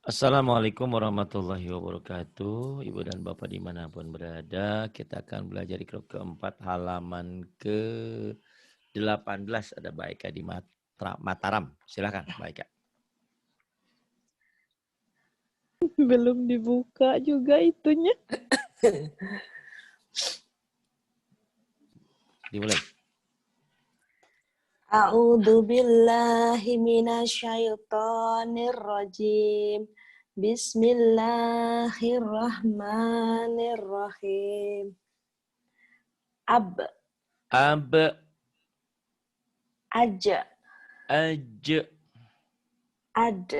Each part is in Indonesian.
Assalamualaikum warahmatullahi wabarakatuh. Ibu dan Bapak dimanapun berada, kita akan belajar di grup keempat halaman ke-18. Ada Mbak Eka di Mataram. Silakan Mbak Eka. Belum dibuka juga itunya. Dimulai. A'udzu billahi minasyaitonir rajim. Bismillahirrahmanirrahim. Ab, aja, ad,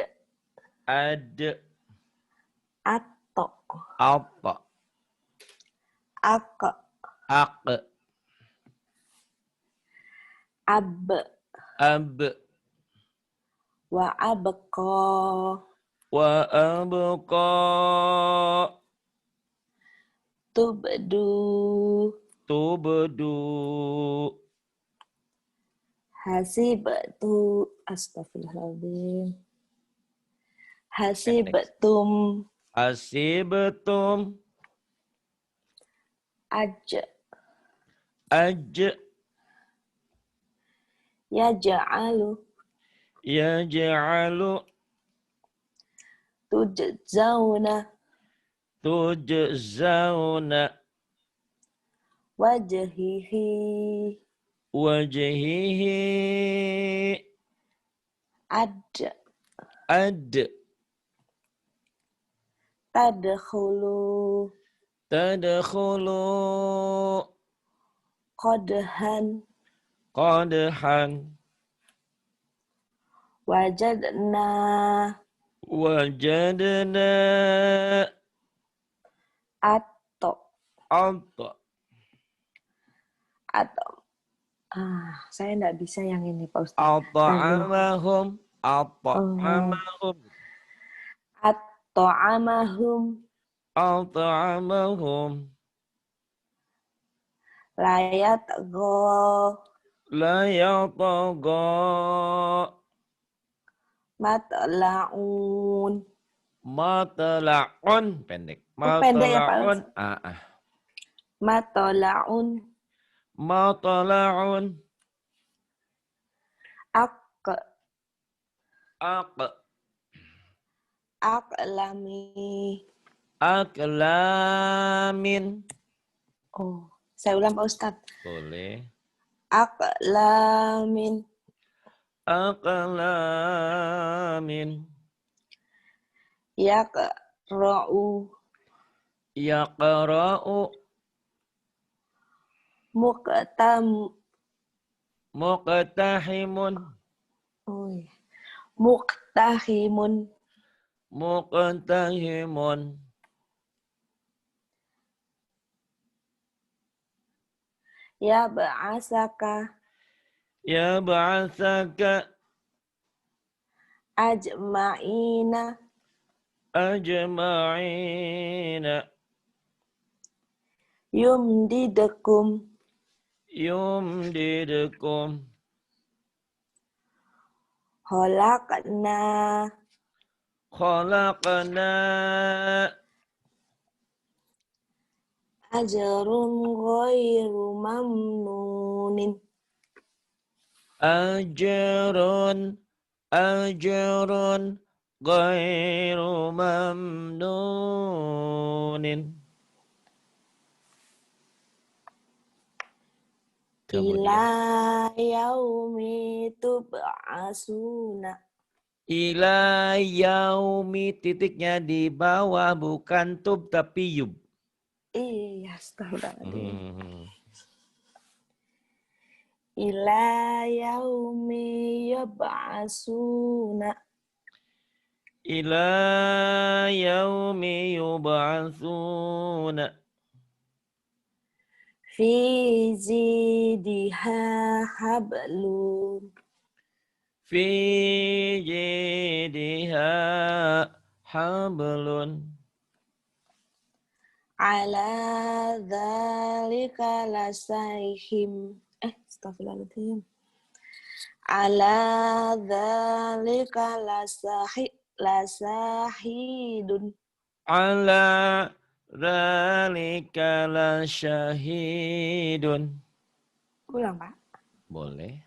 ato, ak, ab, wa abqa, tubdu, hasibtu, astaghfirullahaladzim, hasibtum, aj, yaj'alu, tujzauna, wajhihi, ad, tadkhulu, qadhan, wajadna, atto, saya enggak bisa yang ini Pak Ustaz. At'amahum. At-ta'amahum layat go matla'un. Matla'un pendek. Pendek ya Pak Ustaz. Matla'un. Aklamin. Oh, saya ulang Pak Ustaz. Boleh. Aklamin. Yaqra'u. Muqtahimun. Yab'asaka. Ajma'ina. Yumdidukum. Khalaqna. Ajrun ghairu mamnunin. Ajrun ghairu mamnunin. Ila yaumi tub'asuna. Ila yaumi, titiknya di bawah, bukan tub tapi yub. Iya, astagfirullahaladzim. Ila yaumi yub'asuna. Ila yaumi yub'asuna. Fi zidiha hablum. Fi jidiha hablun. Ala dzalika lasaihim. Astagfirullahaladzim. Ala dzalika lasahidun. Ala dzalika lasyahidun. Ulang, Pak. Boleh.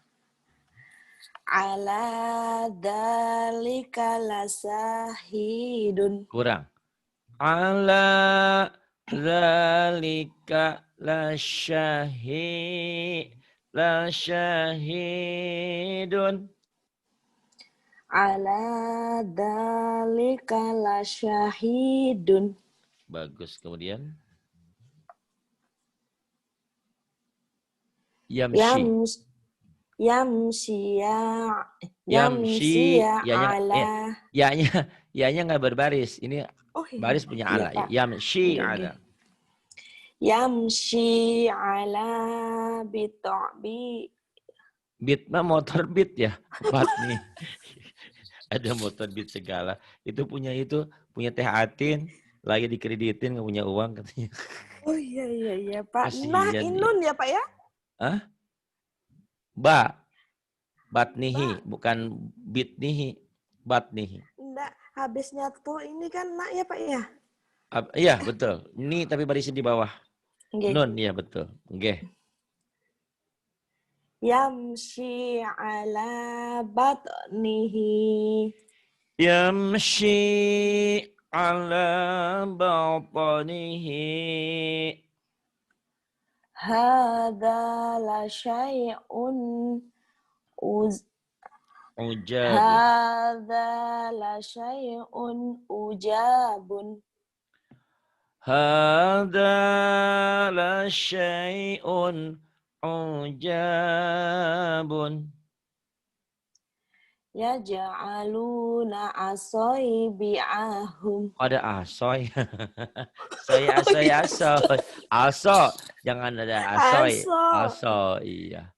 Ala dzalika lasahidun. Kurang. Ala dzalika lasyahidun. Ala dzalika lasyahidun. Bagus. Kemudian yamshi. Yamsi Yamshi. ala. Ya-nya nggak berbaris. Ini Oh iya, baris punya iya, ala. Pak. Yamshi Oke, ala. Yamsi ala bit'bi. Beat mah motor beat ya. Empat nih. Ada motor beat segala. Itu punya Teh Atin. Lagi dikreditin nggak punya uang katanya. Oh iya Pak. Kasihan dia. Inun ya Pak ya? Hah? Batnihi. Bukan bitnihi. Batnihi. Enggak, habisnya tuh ini kan nak ya Pak ya? Iya betul. Ini tapi barisnya di bawah. Okay. Nun ya betul. Oke. Yamshi ala batnihi. Yamshi ala batnihi. Hadza la syai'un Ujabun. Hadza la syai'un ujabun. Hadza la syai'un ujabun. Yaj'aluna asoibi'ahum. Ada asoy. Saya asoy. Aso. Jangan ada asoy. Aso. Iya.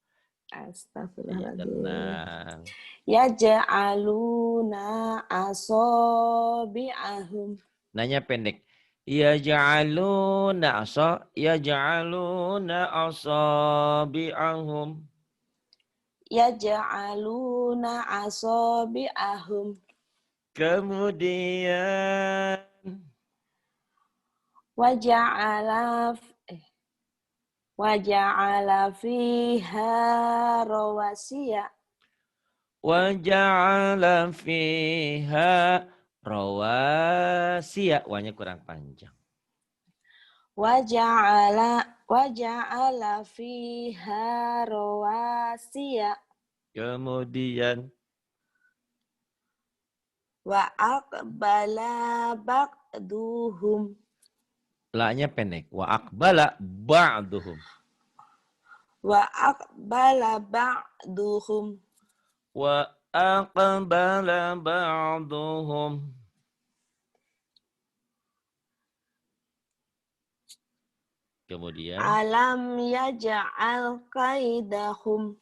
Astagfirullahaladzim. Tenang. Yaj'aluna asobi'ahum. Nanya pendek. Yaj'aluna asabi'ahum. Yaj'aluna asabi'ahum. Kemudian waja'ala fiha rawasiya. waja'ala fiha rawasiya. Wanya kurang panjang. Waja'ala fiha rawasiya. Kemudian Wa aqbala ba'duhum. La-nya pendek. Wa aqbala ba'duhum. Wa aqbala ba'duhum. Wa aqbala ba'duhum. Kemudian Alam yaj'al kaidahum.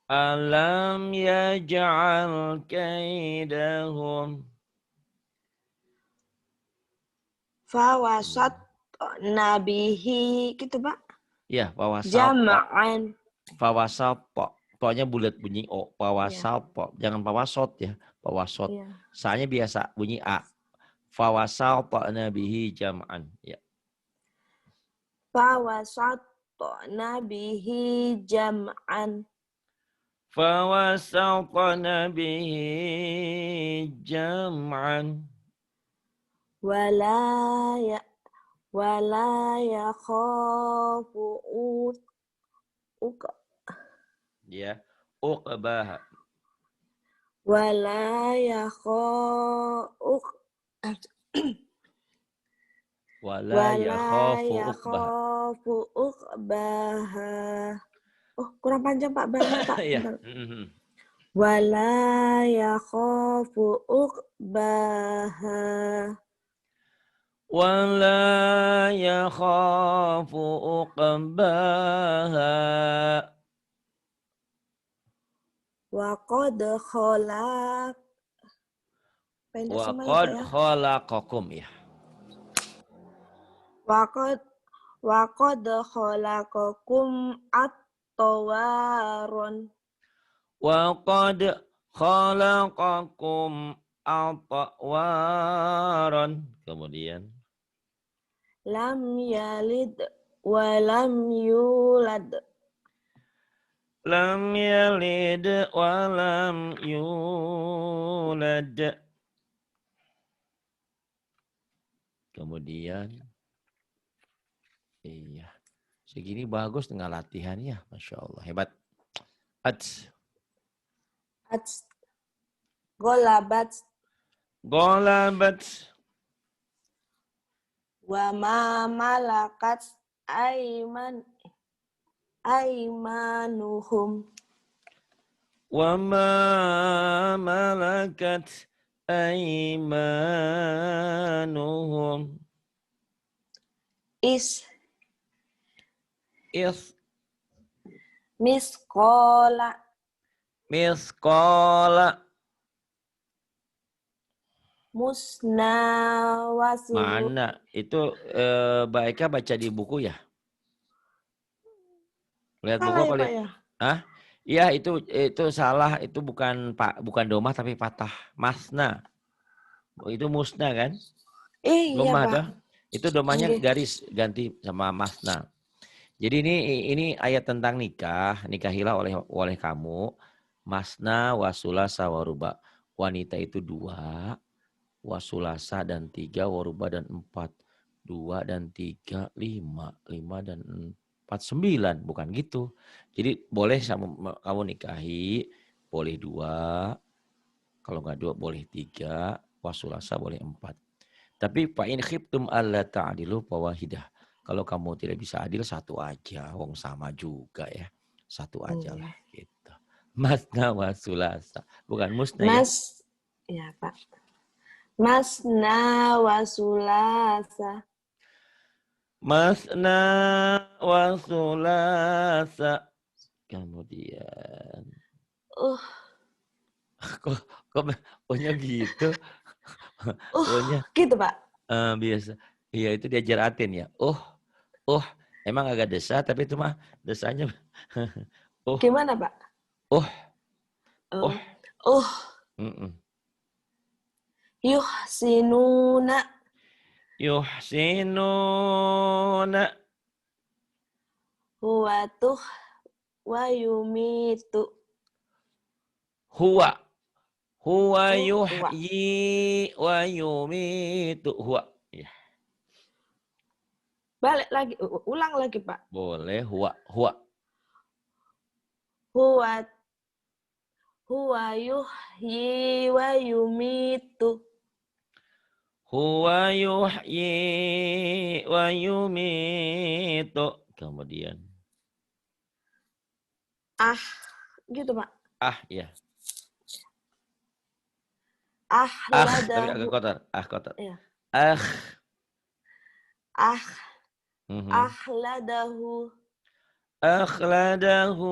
Alam yaj'al kaidahum. Fawasat nabihi gitu Pak. Ya, fawasal. Jama'an. Fawasal po. Po-nya bulat bunyi o. Fawasal po. Jangan fawasot ya. Fawasot. Ya. Soalnya biasa bunyi a. Fawasal po nabihi jam'an. Ya. Fawasat nabihi jam'an. Fawasatna bihi jam'an. Wala yakhafu Ya, uqbaha. Wala yakhafu uqbaha. Oh, kurang panjang Pak, banyak Pak. Iya. Wala yakhafu uqbaha. Wala yakhafu uqbaha. Wa qad khalaq. Wa qad khalaqakum ya. Wa qad khalaqakum at-tawaron. Wa qad khalaqakum atwaron. Kemudian Lam yalid wa lam yulad. lam yalid wa lam yulad. Kemudian iya. Segini bagus dengan latihannya, Masya Allah, hebat. Ats, Ats. Golabat. golabat, Wa ma malakat aimanuhum. wa ma malakat aimanuhum. Is Is miskola miskola. musna wasulu. Mana? Itu Mbak Eka baca di buku ya? Lihat buku Salah ya apa Pak lihat? ya? Hah? Iya itu salah. Itu bukan domah tapi patah. Masna. Itu musna kan? Iya Domah Pak. dah. Itu domahnya Nggih. garis ganti sama masna. Jadi ini ayat tentang nikah. Nikahilah oleh kamu. Masna wasulasa waruba. Wanita itu 2. Wasulasa dan 3, waruba dan 4. 2 dan 3, 5. 5 dan 4, 9. Bukan gitu. Jadi boleh sama kamu nikahi, boleh 2. Kalau nggak 2, boleh 3. Wasulasa boleh 4. Tapi fa'in khiftum alla ta'dilu fawahidah. Kalau kamu tidak bisa adil, 1 aja. Wong sama juga ya. 1 aja lah. Gitu. Masna wasulasa. Bukan musna ya. Ya Pak. Masna wasulasa. Masna wa sulasa. Kemudian kok punya gitu? Punya Gitu Pak. biasa. Iya itu diajar Atin ya. Emang agak desa tapi itu mah desanya Gimana Pak? oh. Mm-mm. Yuhsinuna. Yuhsinuna. Huwatuh wa yumitu. Huwa Huwa. yuhyi wa yumitu. Huwa. Ya, Balik lagi, ulang lagi Pak. boleh huwa. Huwa yuhyi wa yumitu. Huwa yuhyi wa yumitu. Kemudian. Gitu Pak. Ya. Tapi agak kotor. Kotor. Iya. Mhm. Akhladahu. Akhladahu.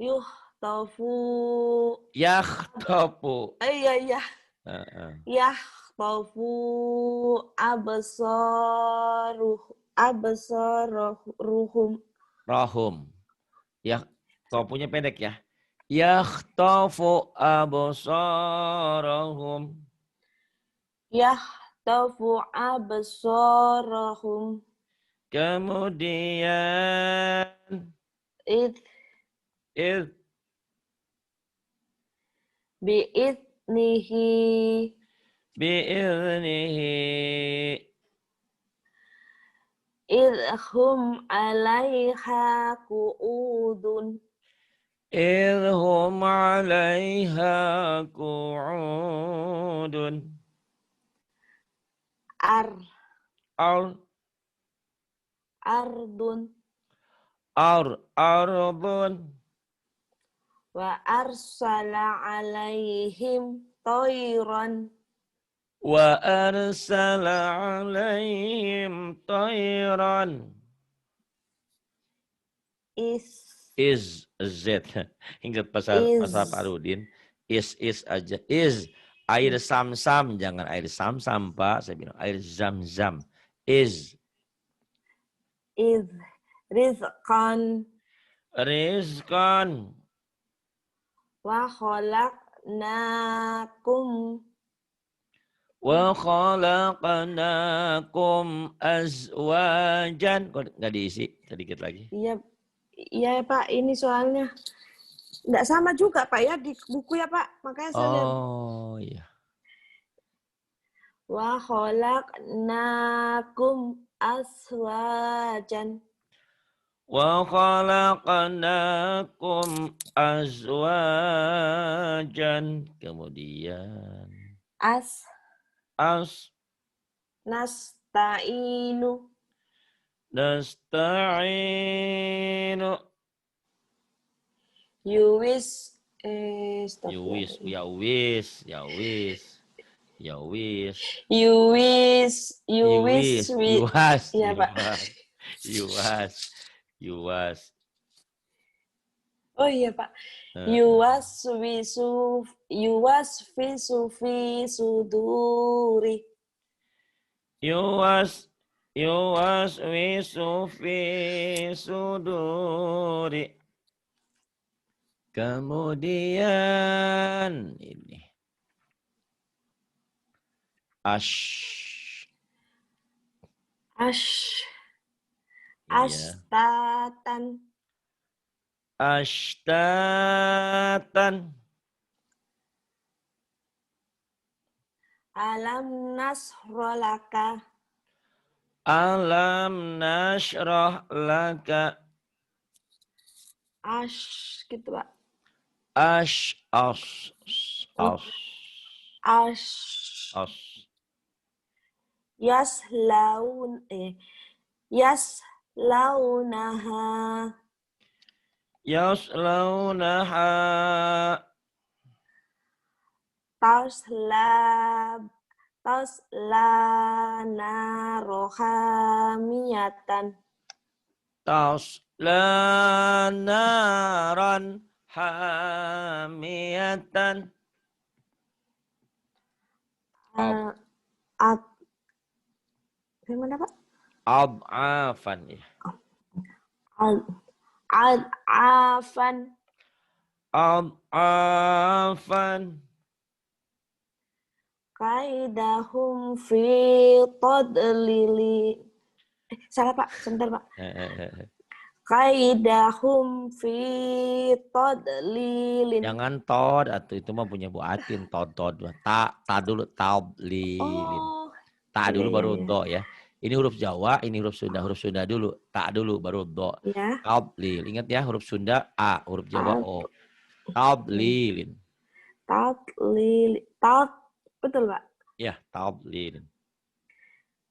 Yuhtafu. Yakhtafu. Iya. Yahtafu absaruhum. Rahum. Yakhtafunya pendek ya. Yakhtafu absarahum. Yahtafu absarahum. Kemudian bi'idnihi. Idhum alaiha qu'udun. Idhum alaiha qu'udun. Ardun. Ardun. Wa arsala alaihim toiran. Wa arsala alaihim tayran. Is Z. Ingat pasal Pak Rudin. Is aja. Is. Air sam-sam. Jangan air sam-sam Pak. Saya bilang air zam-zam. Is. Rizqan. Rizqan. Wa khalaqnakum khalaqnakum. Wa khalaqnakum azwajan. Kok nggak diisi? Sedikit lagi. Iya, iya Pak, ini soalnya nggak sama juga Pak ya di buku ya Pak. Makanya saya lihat. Oh iya. Wa khalaqnakum azwajan. Wa khalaqnakum azwajan. Kemudian as Nasta'inu. nasta'inu. Yuwis. Yuwis, Astagfirullah. ya wis, ya wis, ya wis. Yuwis. Yuwis, yuwas, Iya Pak. yuwas, yuwas, yuwas. Oh iya Pak. Yuwaswisu fi suduri. Yuwas wisu fi suduri. Kemudian ini iya. Ashtatan. Ashtatan. Alam nasrolaka. Alam nashrah laka. Gitu Pak. As. Yaslaunaha. Yaslaunaha. Taslanarohamiyatan. Tasla naran hamiyatan. Gimana Pak? Ad'afan ya. Ad'afan. Ad'afan. Kaidahum fi tadlili. Salah Pak, sebentar Pak. Kaidahum fi tadlilin. Jangan tod atau itu mah punya Bu Atin tod. Ta dulu tablilin. Oh. Ta dulu Iya, baru iya. do ya. Ini huruf Jawa, ini huruf Sunda. Huruf Sunda dulu, ta dulu baru do. Ya. Tablil. Ingat ya, huruf Sunda a, huruf Jawa o. Tablilin. Betul Pak. Ya, tablilin.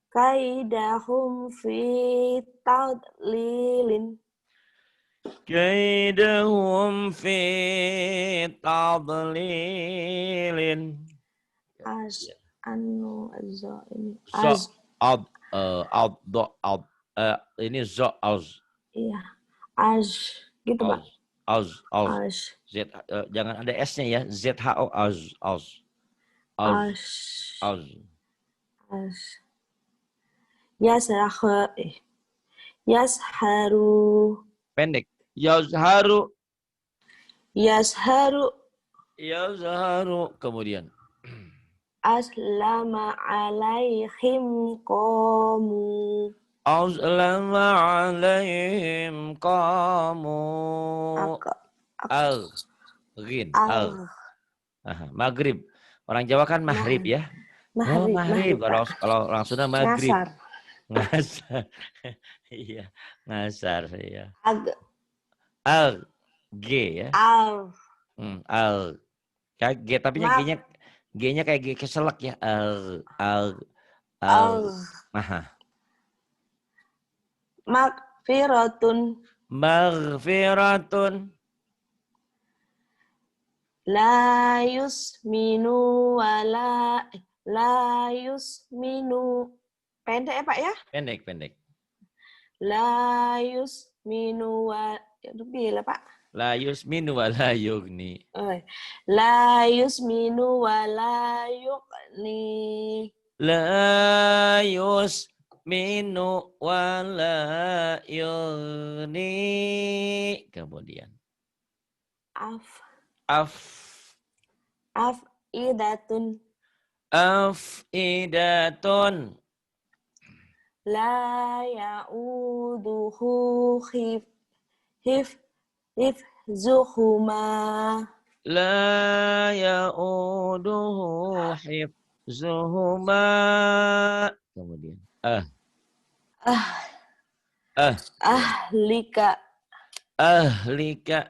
Kaidahum fi tadlilin. Kaidahum fi tadlilin. Ini zo az. Iya. Gitu Pak. Az. Z, jangan ada S-nya ya. ZHO az. Yasharu. Pendek. Yazharu. Kemudian. Aslama alaihim qamu. Aslama alaihim qamu. Maghrib. Orang Jawa kan mahrib ya. Mahrib. Kalau orang Sunda maghrib. Ngasar. Iya, ngasar ya. G ya. G tapi G-nya kayak G keselak ya. Maghfiratun. La yusminu pendek ya Pak ya? Pendek. La yusminu lebih lah Pak. La yusminu wa la yughni. La yusminu wa la yughni. La yusminu wa la yughni. Kemudian. Afidatun. Afidatun. La ya'uduhu hifzuhuma. La ya'uduhu hifzuhuma. Kemudian. Ah, Ya. ahlika. Ahlika.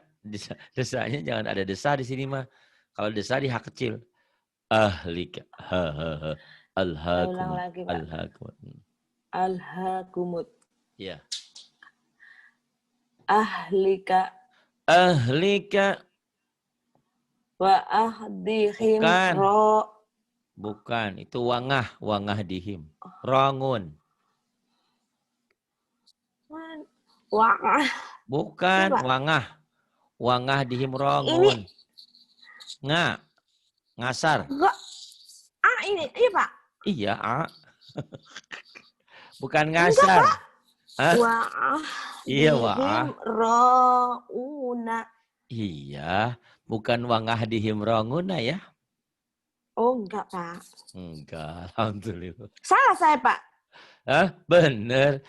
Desanya jangan ada desa di sini mah. Kalau desa di hak kecil. Ahlika. Ha ha ha. Saya ulang Alhaakum. lagi, Pak. Alhaakum. Alhaakumut. Ya. Ahlika Ahlika. wa ahdihim Bukan. ro. Bukan. Itu wangah. Wangah dihim. Rangun. Wah, Bukan. Coba. Wangah. Wangah dihim Ini rangun. Nga. Ngasar. enggak. Ini iya, Pak. Iya, A. Bukan Enggak, ngasar. Pak. Hah? Wa Iya, ahdihim Wa'ah. ro'una. Iya, bukan wangah dihim ranguna ya. Oh, enggak, Pak. Enggak, alhamdulillah. Salah saya, Pak. Hah? Bener.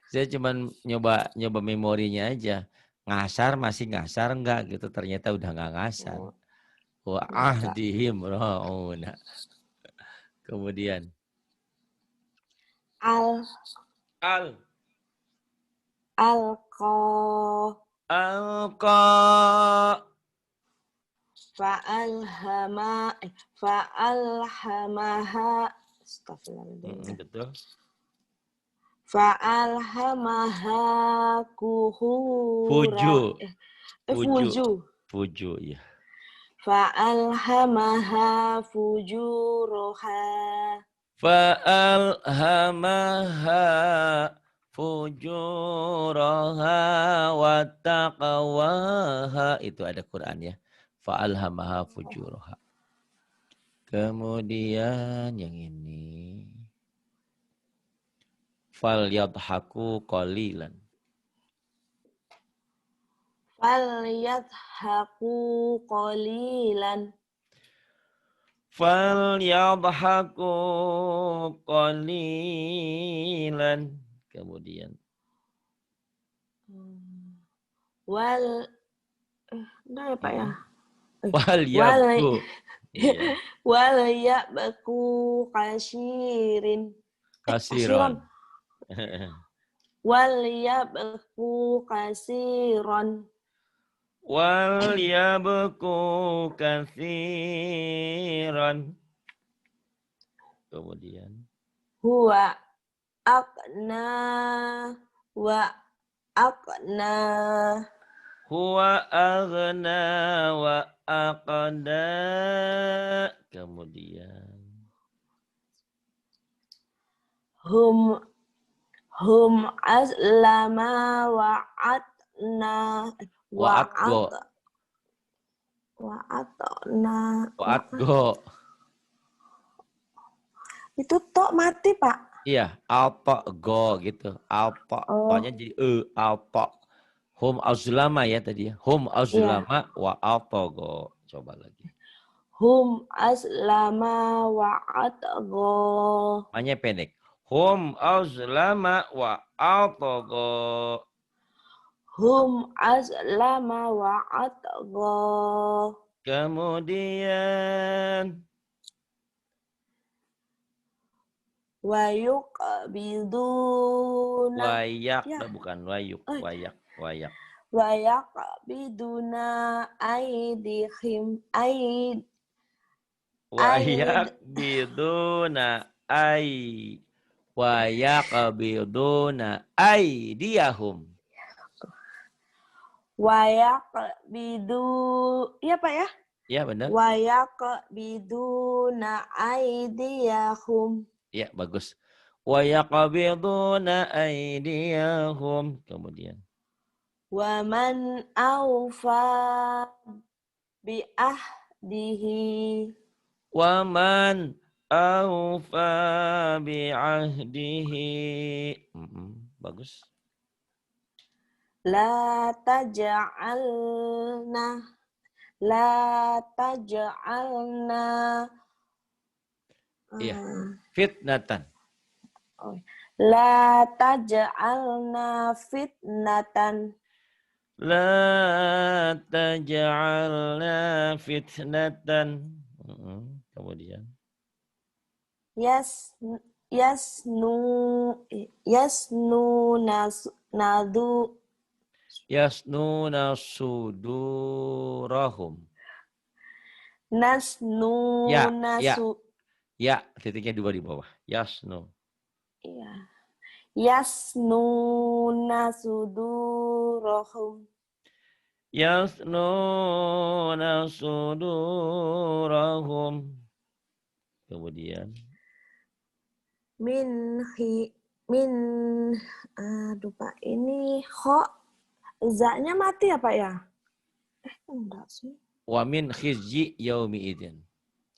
Saya cuma nyoba memorinya aja. Ngasar masih ngasar enggak gitu. Ternyata udah enggak ngasar. Oh, Wa'ah enggak. dihim ranguna. Kemudian. Alqa Alqa. fa'alhamaha. Astagfirullahaladzim. Betul. Fa'alhamaha kuhura. Fuju, ya. Fa'alhamaha fujuroha. Fa'alhamaha fujuraha wa taqwaha. Itu ada Quran ya. Fa'alhamaha fujuraha. Kemudian yang ini. Fal yadhaku qalilan. Falyadhaku qalilan. Fal yadhaku qalilan. Kemudian. Enggak ya, Pak ya? Wal yabku. Iya. Wal yabku kasirin. Kasiron. Wal yabku kasiron. Wal yabku katsiran. Kemudian. Huwa aqna wa aqna. Huwa aghna wa aqna. Kemudian. Hum aslama wa atna. Wa'atgo. Wa'atna. Wa'atgo. Itu tok mati, Pak. Iya, alpa go gitu. Alpa. Pokoknya jadi alpa. Hum azlama ya tadi ya. Hum azlama wa alpa go. Coba lagi. Hum aslama wa atgo. Makanya pendek. Hum azlama wa alpa go. Hum aslama wa atgo. Kemudian. Wayuk biduna. Wayak. Ya. Bukan wayuk. Wayak. Wayak. Wayak biduna aidihim Wayak biduna wayak biduna aidiyahum. Wayak bidu. Iya, Pak ya? Iya benar. Wayak biduna aidiyahum. Iya bagus. Wayak biduna aidiyahum. Kemudian. Waman awfa bi'ahdihi. Waman awfa bi'ahdihi. Bagus. La taj'alna La taj'alna. Iya. Ah, Fitnatan. oh. La taj'alna fitnatan. La taj'alna fitnatan. Kemudian. Yasnu nadu. Yasnuna sudurahum. Nasnu Ya, ya, nasu. ya. Titiknya 2 di bawah. Yasnu. Iya. Yasnu nasudurahum. Yasnuna sudurahum. Kemudian. Min aduh Pak, ini kok za-nya mati ya Pak ya? Enggak sih. Wa min khizyi yaumi idin.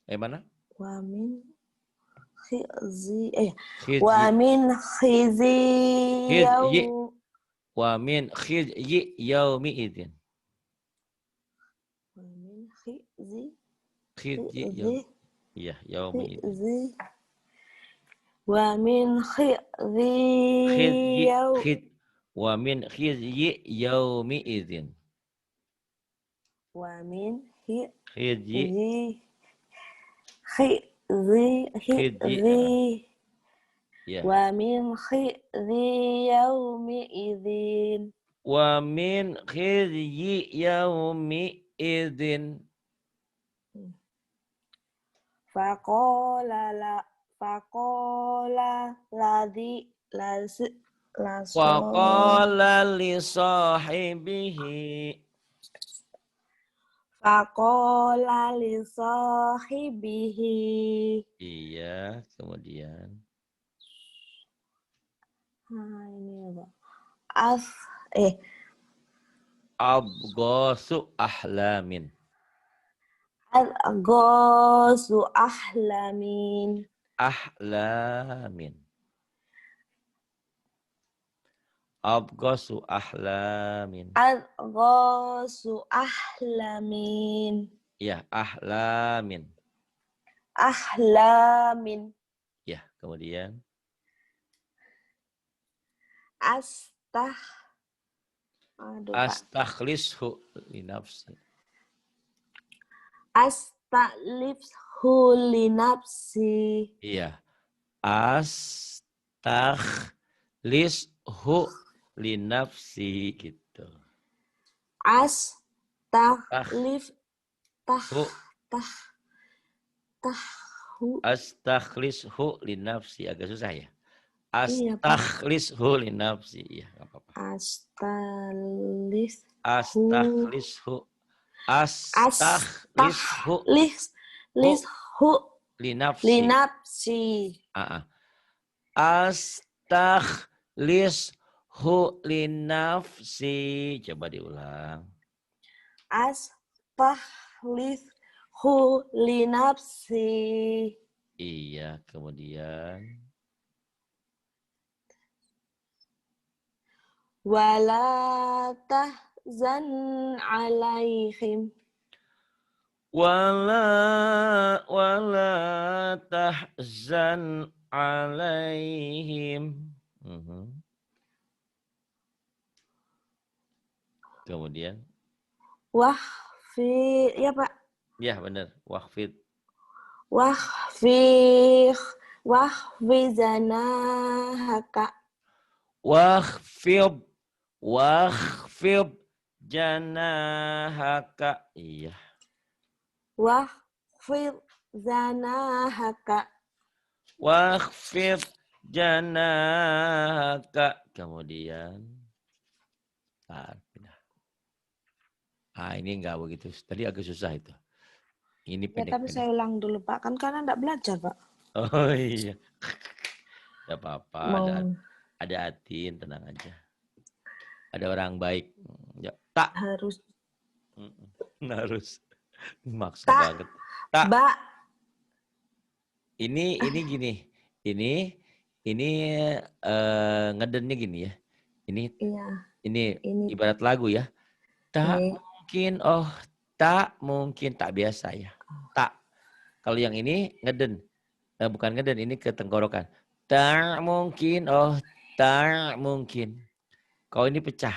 Mana? Wa min khizi Khizyi. wa min khizi Khizyi. yaum. Wa min khizyi yaumi idin. Wa min khizi Khizyi khizi yaumi. Iya, yaumi idin. khizi. Wa min khizi Khizyi. yaum. Wa min khizyi yaumi idin. Wa min Khizyi. khizi Ya. wa min khizi yaumi idzin. Wa min khizyi yaumi idin. Faqala Waqala li sahibihi. Faqala li sahibihi. Iya, kemudian. Ini apa? Abghasu ahlamin. Al-ghasu ahlamin. Ahlamin. Abghasu ahlamin. Al-ghasu ahlamin. Ya, ahlamin. Ahlamin. Ya, kemudian. Astakhlishu li nafsi. Astakhlishu li nafsi. Iya. Astakhlishu li nafsi gitu. Astakhlishu li nafsi, agak susah ya. Astakhlishu li nafsi. Iya, enggak apa-apa. Astakhlishu li nafsi. Astakhlishu li nafsi. Coba diulang. Astakhlishu li nafsi. Iya, kemudian. Wala tahzan alaihim. Wala tahzan alaihim. Kemudian. Ya Pak. Ya benar. Wahfid zanahaka. Wakhfid janahaka. Iya. Wakhfid zanahaka. Wakhfid janahaka. Kemudian. Ini enggak begitu. Tadi agak susah itu. Ini pendek. Ya, tapi saya ulang dulu Pak. Kan karena enggak belajar Pak. Oh iya. Enggak apa-apa. Ada Atin, tenang aja. Ada orang baik. Ya, tak. Harus. Maksa banget. Tak. Ba. Ini gini. Ini ngedennya gini ya. Ini ibarat lagu ya. Tak mungkin Tak mungkin, tak biasa ya. Tak. Kalau yang ini ngeden. Bukan ngeden, ini ke tenggorokan. Tak mungkin, oh tak mungkin. Kalau ini pecah.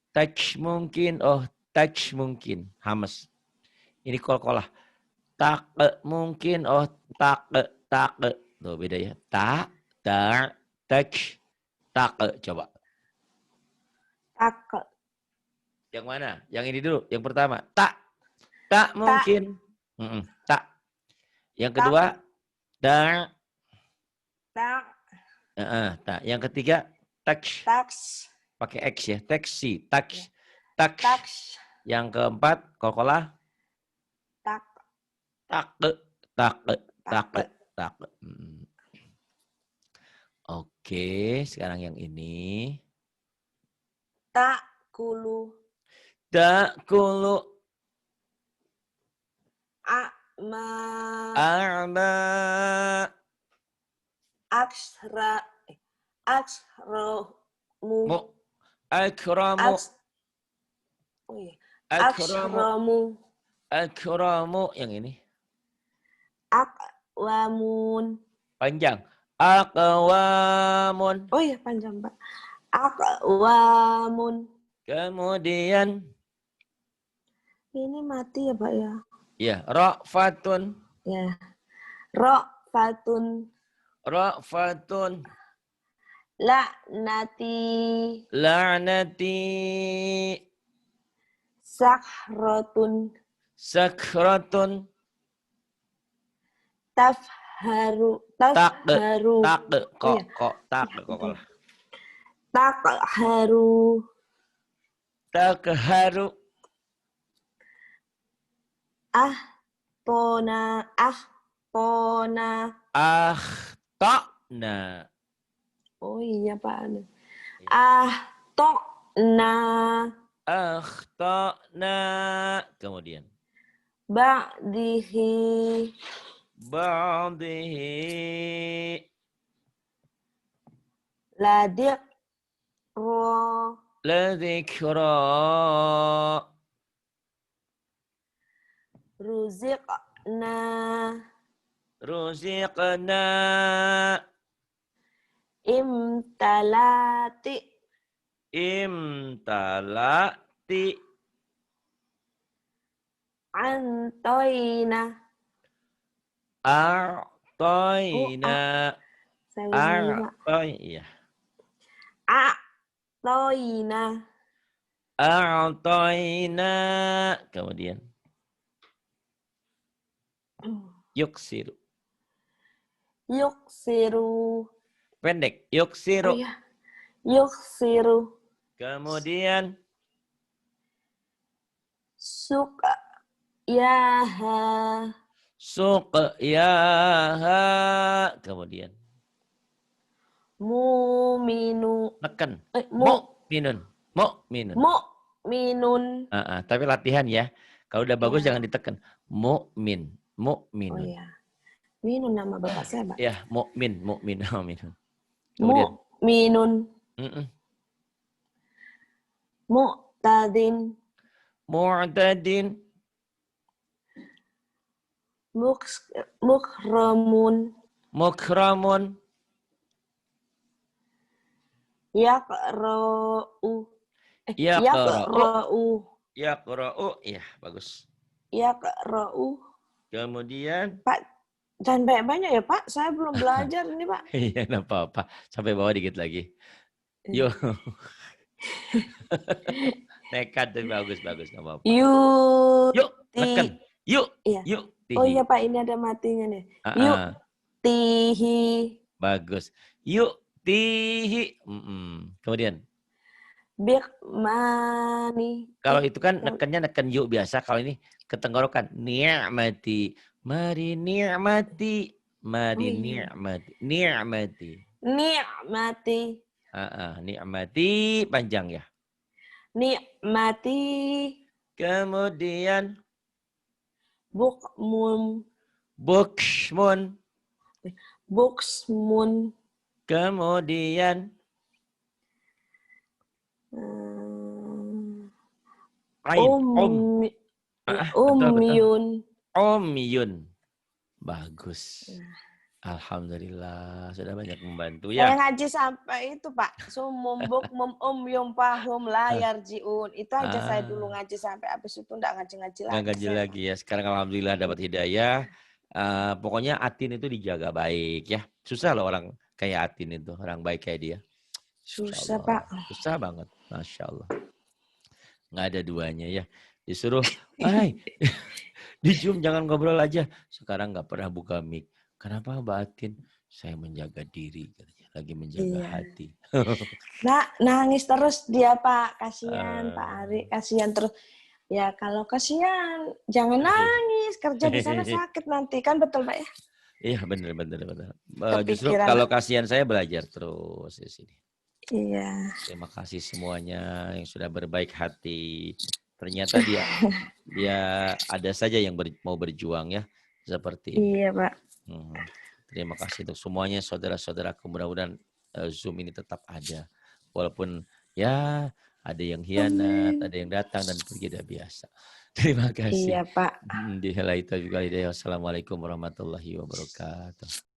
Tak mungkin, oh tak mungkin. Hames. Ini kol-kolah. Tak mungkin, oh tak. Tuh beda ya. Tak, tak, tak. Coba. Tak. Yang mana? Yang ini dulu. Yang pertama. Tak mungkin. Tak. Yang kedua. Tak. Tak. Tak. Yang ketiga. Taks. Taks. Pakai X ya. Taksi. Taks. Taks. Taks. Yang keempat. Kol-kolah. Tak. Tak. Oke. Sekarang yang ini. Tak kulu. Ta'kulu. A'ma. A'ma. Aksramu. Akramu. Aksramu. Akramu. Yang ini. Aqwamun. Panjang. Aqwamun. Oh iya panjang Pak. Aqwamun. Kemudian. Ini mati ya Pak ya. Ya. Ra'fatun. Ya. Ra'fatun. Ra'fatun. La'nati. La'nati. Sakratun. Sakratun. Tafharu. Tak. Tafharu. Kok. Tak. Kok. Takharu. Takharu. Ahpona. Akhta'na. Oh iya Pak. Ahtona. Akhta'na. Kemudian. Ba'dihi. Ba'dihi. Ladikro. Ladzikra. Ruziqna. Ruziqna. Imtalati. Imtalati. Antoina. A'toina. Iya. A'toina. A'toina. Kemudian. Yuksiru. Yuksiru. Pendek. Yuksiru. Oh iya. Yuksiru. Kemudian. Suqyaha. Suqyaha. Kemudian. Muminu. Neken. Mu'minun. Mu'minun. Mu'minun. Tapi latihan ya. Kalau udah bagus Ya. jangan ditekan. Mu'min. Mu'minun. Oh iya. Minun nama bapak saya, Pak. Ya, mu'min. Mu'minun. Kemudian. Mu'minun. Mu'tadin. Mu'tadin. Mukramun. Mukramun. Yaqra'u. Yaqra'u. Yaqra'u. Ya, bagus. Yaqra'u. Kemudian. Pak, jangan banyak-banyak ya, Pak. Saya belum belajar ini, Pak. Iya, enggak apa-apa. Sampai bawah dikit lagi. Yuk. Nekat tapi bagus. Enggak apa-apa. Yuk, tekan. Yuk. Iya. Yuk. Tihi. Oh iya, Pak. Ini ada matinya nih. Yuk. Tihi. Bagus. Yuk. Tihi. Kemudian. Birmani. Kalau itu kan nekennya neken yuk biasa. Kalau ini ketenggorokan. Ni'mati. Mari ni'mati. Mari ni'mati. Ni'mati. Ni'mati. Ni'mati panjang ya. Ni'mati. Kemudian. Bukmun. Buksmun. Buksmun. Kemudian. Ain. Betul, betul. Yun. Om Yun. Bagus. Alhamdulillah sudah banyak membantu Saya ya. ngaji sampai itu Pak. Sumumbuk yung pahum layar jiun. Itu aja saya dulu ngaji sampai habis itu enggak ngaji-ngaji lagi. Nggak ngaji saya, lagi ya. Sekarang alhamdulillah dapat hidayah. Pokoknya Atin itu dijaga baik ya. Susah loh orang kayak Atin itu, orang baik kayak dia. Susah Masya Allah. Pak. Susah banget, Masya Allah. Nggak ada duanya ya. Disuruh, hai, di Zoom jangan ngobrol aja. Sekarang nggak pernah buka mic. Kenapa Mbak Atin? Saya menjaga diri, katanya. Lagi menjaga hati. Nah, nangis terus dia Pak. Kasihan Pak Ari, kasihan terus. Ya kalau kasihan, jangan nangis. Kerja di sana sakit nanti. Kan betul Pak ya? Iya benar. Justru kalau kasihan saya belajar terus di sini. Iya. Terima kasih semuanya yang sudah berbaik hati. Ternyata dia ada saja yang mau berjuang ya seperti ini. Iya Pak. Terima kasih untuk semuanya saudara-saudaraku. Mudah-mudahan Zoom ini tetap ada. Walaupun ya ada yang hianat, ada yang datang dan pergi dah biasa. Terima kasih. Iya Pak. Assalamualaikum warahmatullahi wabarakatuh.